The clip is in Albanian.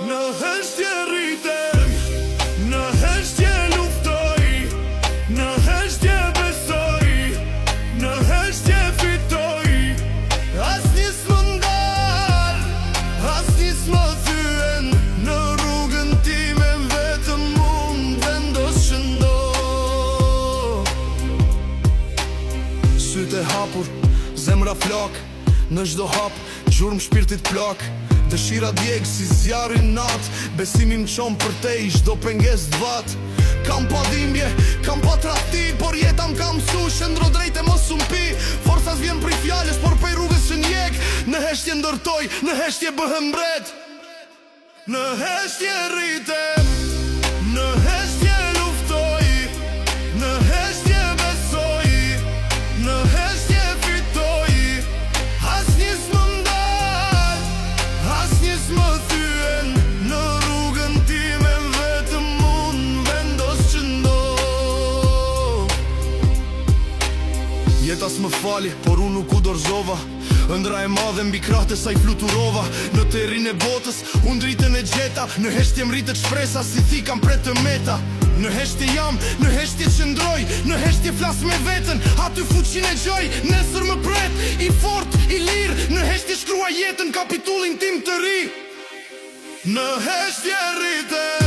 Në heshtje rritem, në heshtje luftoj, në heshtje besoj, në heshtje fitoj. Asnjë s'më ndal, asnjë s'më thyen, në rrugën time vetëm unë vendos që ndo. Sytë e hapur, zemra flak, në çdo hap, gjurmë shpirtit plak. Dëshira djeg si zjarri nat, besimi më qon për te i çdo penges t'vat. Kam pa dhimbje, kam pa tradhti, por jeta m'ka mësu, shëndro drejt e mos u mpi. Forca s'vjen prej fjales, por prej rrugës që njek. Në heshtje ndërtoj, në heshtje bëhem mbret. Në heshtje rritem, në heshtje luftoj, në heshtje besoj, në heshtje fitoj. Asnjë s'më ndal, asnjë s'më thyen, në rrugën time vetëm unë vendos që ndo. Jeta s'më fali, por unë nuk u dorëzova. Ëndra e madhe mbi krahët e saj fluturova. Në terrin e botës, unë dritën e gjeta. Në heshtje mritet shpresa, si thikam pret të meta. Në heshtje jam, në heshtje qëndroj, në heshtje flas me veten, aty fuqin e gjoj. Nesër më pret, i fort, i lir, në heshtje shkruaj jetën, kapitullin tim të ri. Në heshtje rritem.